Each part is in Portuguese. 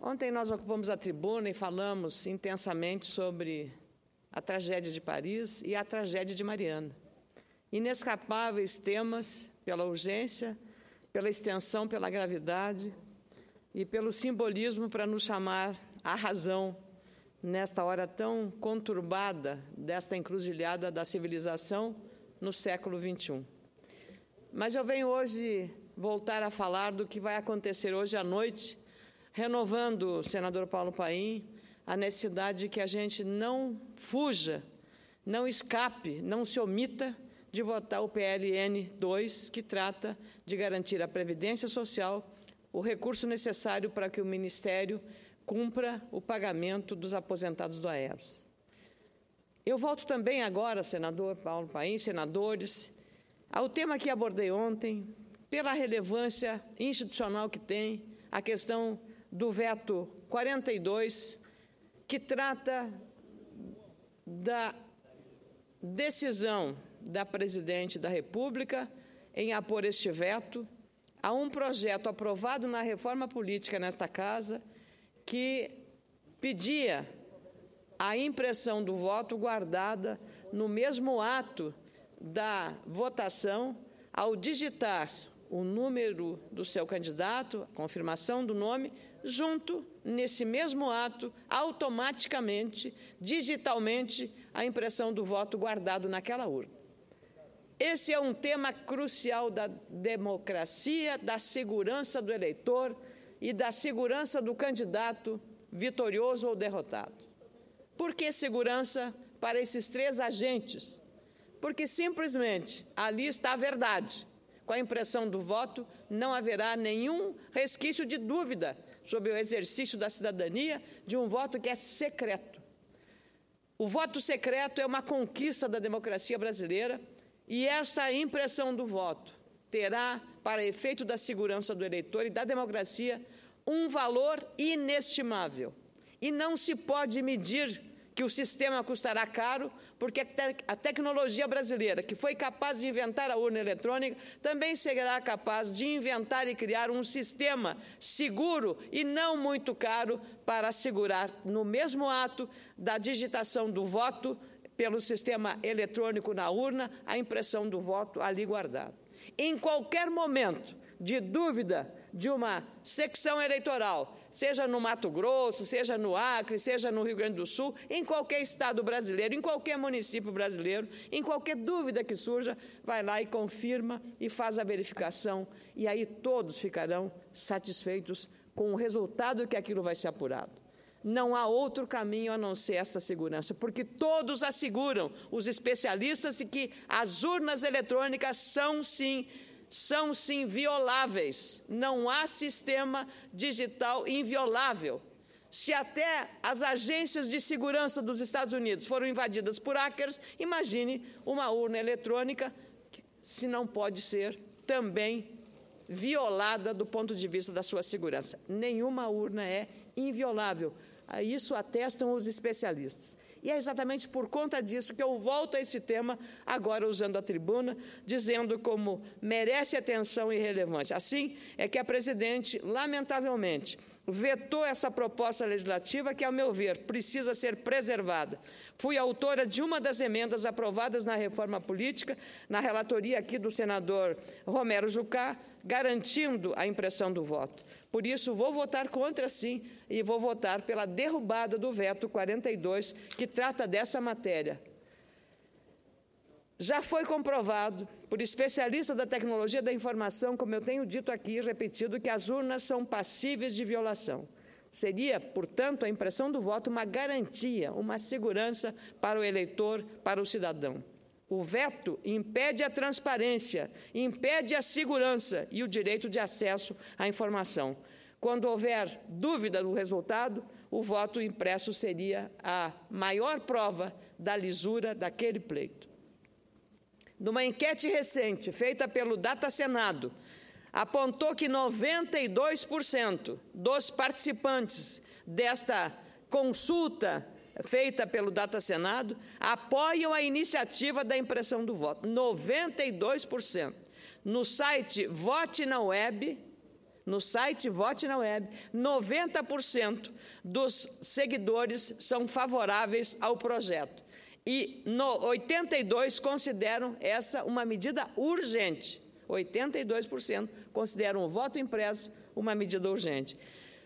Ontem nós ocupamos a tribuna e falamos intensamente sobre a tragédia de Paris e a tragédia de Mariana. Inescapáveis temas pela urgência, pela extensão, pela gravidade e pelo simbolismo para nos chamar à razão nesta hora tão conturbada desta encruzilhada da civilização no século XXI. Mas eu venho hoje voltar a falar do que vai acontecer hoje à noite, renovando, senador Paulo Paim, a necessidade de que a gente não fuja, não escape, não se omita de votar o PLN 2, que trata de garantir à Previdência Social o recurso necessário para que o Ministério cumpra o pagamento dos aposentados do Aeros. Eu volto também agora, senador Paulo Paim, senadores, ao tema que abordei ontem, pela relevância institucional que tem, a questão do veto 42, que trata da decisão da Presidente da República em apor este veto a um projeto aprovado na reforma política nesta Casa que pedia a impressão do voto guardada no mesmo ato da votação ao digitar o número do seu candidato, a confirmação do nome, junto, nesse mesmo ato, automaticamente, digitalmente, a impressão do voto guardado naquela urna. Esse é um tema crucial da democracia, da segurança do eleitor e da segurança do candidato vitorioso ou derrotado. Por que segurança para esses três agentes? Porque simplesmente ali está a verdade. Com a impressão do voto, não haverá nenhum resquício de dúvida sobre o exercício da cidadania de um voto que é secreto. O voto secreto é uma conquista da democracia brasileira e essa impressão do voto terá, para efeito da segurança do eleitor e da democracia, um valor inestimável. E não se pode medir que o sistema custará caro, porque a tecnologia brasileira, que foi capaz de inventar a urna eletrônica, também será capaz de inventar e criar um sistema seguro e não muito caro para assegurar, no mesmo ato da digitação do voto pelo sistema eletrônico na urna, a impressão do voto ali guardado. Em qualquer momento de dúvida de uma secção eleitoral, seja no Mato Grosso, seja no Acre, seja no Rio Grande do Sul, em qualquer estado brasileiro, em qualquer município brasileiro, em qualquer dúvida que surja, vai lá e confirma e faz a verificação, e aí todos ficarão satisfeitos com o resultado que aquilo vai ser apurado. Não há outro caminho a não ser esta segurança, porque todos asseguram, os especialistas, de que as urnas eletrônicas são sim violáveis. Não há sistema digital inviolável. Se até as agências de segurança dos Estados Unidos foram invadidas por hackers, imagine uma urna eletrônica, se não pode ser também violada do ponto de vista da sua segurança. Nenhuma urna é inviolável. Isso atestam os especialistas. E é exatamente por conta disso que eu volto a esse tema, agora usando a tribuna, dizendo como merece atenção e relevância. Assim é que a presidente, lamentavelmente, vetou essa proposta legislativa que, ao meu ver, precisa ser preservada. Fui autora de uma das emendas aprovadas na reforma política, na relatoria aqui do senador Romero Jucá, garantindo a impressão do voto. Por isso, vou votar contra, sim, e vou votar pela derrubada do veto 42, que trata dessa matéria. Já foi comprovado por especialistas da tecnologia da informação, como eu tenho dito aqui e repetido, que as urnas são passíveis de violação. Seria, portanto, a impressão do voto uma garantia, uma segurança para o eleitor, para o cidadão. O veto impede a transparência, impede a segurança e o direito de acesso à informação. Quando houver dúvida do resultado, o voto impresso seria a maior prova da lisura daquele pleito. Numa enquete recente feita pelo Data Senado, apontou que 92% dos participantes desta consulta feita pelo Data Senado apoiam a iniciativa da impressão do voto. 92%. No site Vote na Web, No site Vote na Web, 90% dos seguidores são favoráveis ao projeto. E 82% consideram essa uma medida urgente. 82% consideram o voto impresso uma medida urgente.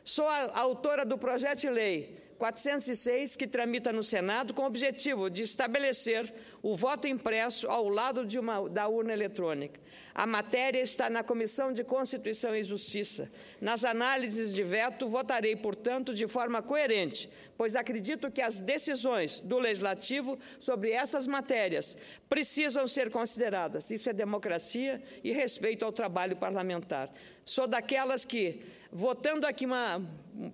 Sou a autora do projeto de lei 406, que tramita no Senado, com o objetivo de estabelecer o voto impresso ao lado da urna eletrônica. A matéria está na Comissão de Constituição e Justiça. Nas análises de veto, votarei, portanto, de forma coerente, pois acredito que as decisões do Legislativo sobre essas matérias precisam ser consideradas. Isso é democracia e respeito ao trabalho parlamentar. Sou daquelas que, votando aqui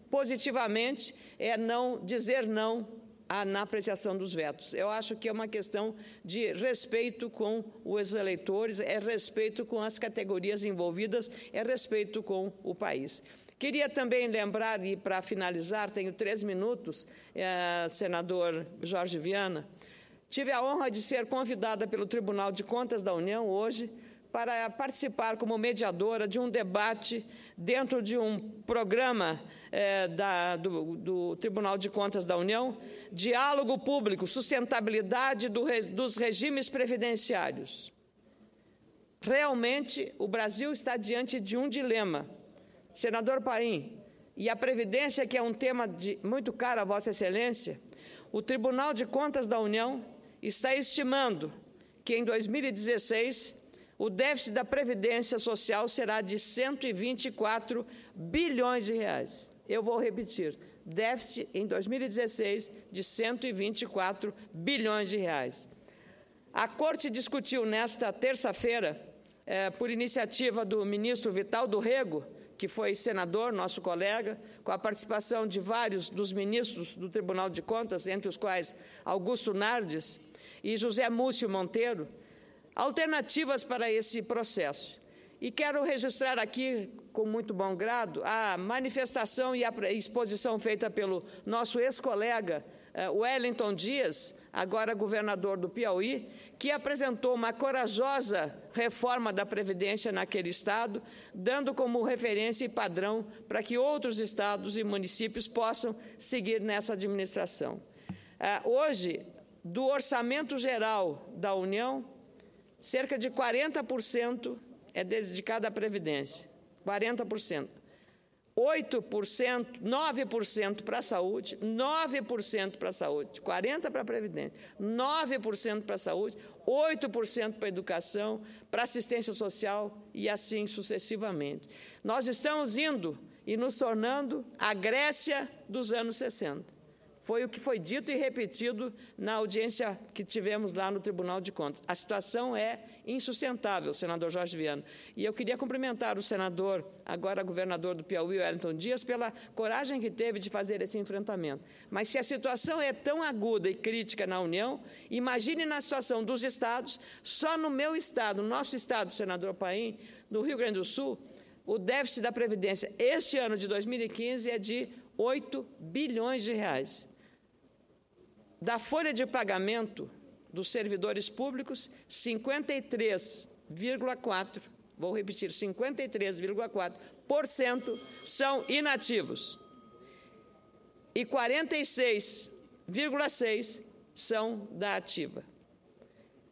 positivamente, é não dizer não na apreciação dos vetos. Eu acho que é uma questão de respeito com os eleitores, é respeito com as categorias envolvidas, é respeito com o país. Queria também lembrar, e para finalizar, tenho 3 minutos, senador Jorge Viana, tive a honra de ser convidada pelo Tribunal de Contas da União hoje para participar como mediadora de um debate dentro de um programa do Tribunal de Contas da União, Diálogo Público, Sustentabilidade dos Regimes Previdenciários. Realmente, o Brasil está diante de um dilema. Senador Paim, e a Previdência, que é um tema muito caro a Vossa Excelência, o Tribunal de Contas da União está estimando que, em 2016, o déficit da Previdência Social será de 124 bilhões de reais. Eu vou repetir, déficit em 2016 de 124 bilhões de reais. A Corte discutiu nesta terça-feira, por iniciativa do ministro Vital do Rego, que foi senador, nosso colega, com a participação de vários dos ministros do Tribunal de Contas, entre os quais Augusto Nardes e José Múcio Monteiro, alternativas para esse processo. E quero registrar aqui, com muito bom grado, a manifestação e a exposição feita pelo nosso ex-colega Wellington Dias, agora governador do Piauí, que apresentou uma corajosa reforma da Previdência naquele estado, dando como referência e padrão para que outros estados e municípios possam seguir nessa administração. Hoje, do orçamento geral da União, cerca de 40% é dedicado à Previdência, 40%. 8%, 9% para a saúde, 9% para a saúde, 40% para a Previdência, 9% para a saúde, 8% para a educação, para a assistência social e assim sucessivamente. Nós estamos indo e nos tornando a Grécia dos anos 60. Foi o que foi dito e repetido na audiência que tivemos lá no Tribunal de Contas. A situação é insustentável, senador Jorge Viana. E eu queria cumprimentar o senador, agora governador do Piauí, Wellington Dias, pela coragem que teve de fazer esse enfrentamento. Mas se a situação é tão aguda e crítica na União, imagine na situação dos estados. Só no meu estado, no nosso estado, senador Paim, no Rio Grande do Sul, o déficit da Previdência este ano de 2015 é de 8 bilhões de reais. Da folha de pagamento dos servidores públicos, 53,4%, vou repetir, 53,4% são inativos e 46,6% são da ativa.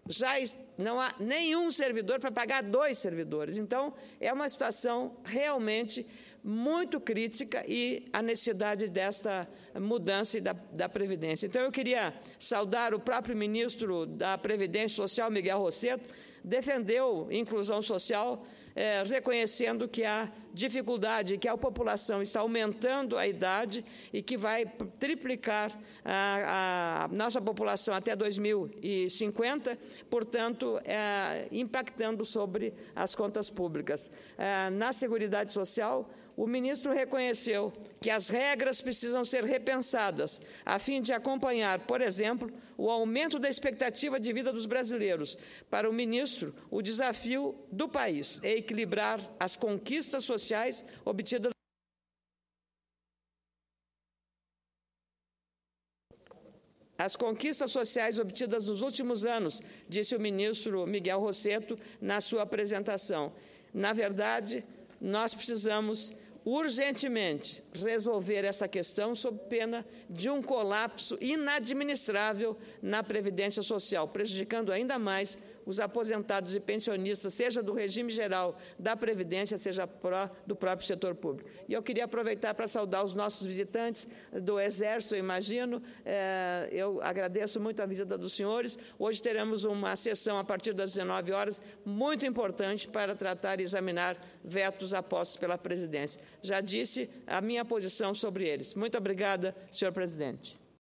Já não há nenhum servidor para pagar 2 servidores. Então, é uma situação realmente muito crítica e a necessidade desta mudança da Previdência. Então, eu queria saudar o próprio ministro da Previdência Social, Miguel Rosseto, defendeu inclusão social, reconhecendo que há dificuldade, que a população está aumentando a idade e que vai triplicar a nossa população até 2050, portanto, impactando sobre as contas públicas. Na Seguridade Social, o ministro reconheceu que as regras precisam ser repensadas a fim de acompanhar, por exemplo, o aumento da expectativa de vida dos brasileiros. Para o ministro, o desafio do país é equilibrar as conquistas sociais obtidas nos últimos anos, disse o ministro Miguel Rosseto na sua apresentação. Na verdade, nós precisamos urgentemente resolver essa questão sob pena de um colapso inadministrável na Previdência Social, prejudicando ainda mais os aposentados e pensionistas, seja do regime geral da Previdência, seja do próprio setor público. E eu queria aproveitar para saudar os nossos visitantes do Exército, eu imagino. Eu agradeço muito a visita dos senhores. Hoje teremos uma sessão a partir das 19 horas, muito importante para tratar e examinar vetos apostos pela presidência. Já disse a minha posição sobre eles. Muito obrigada, senhor presidente.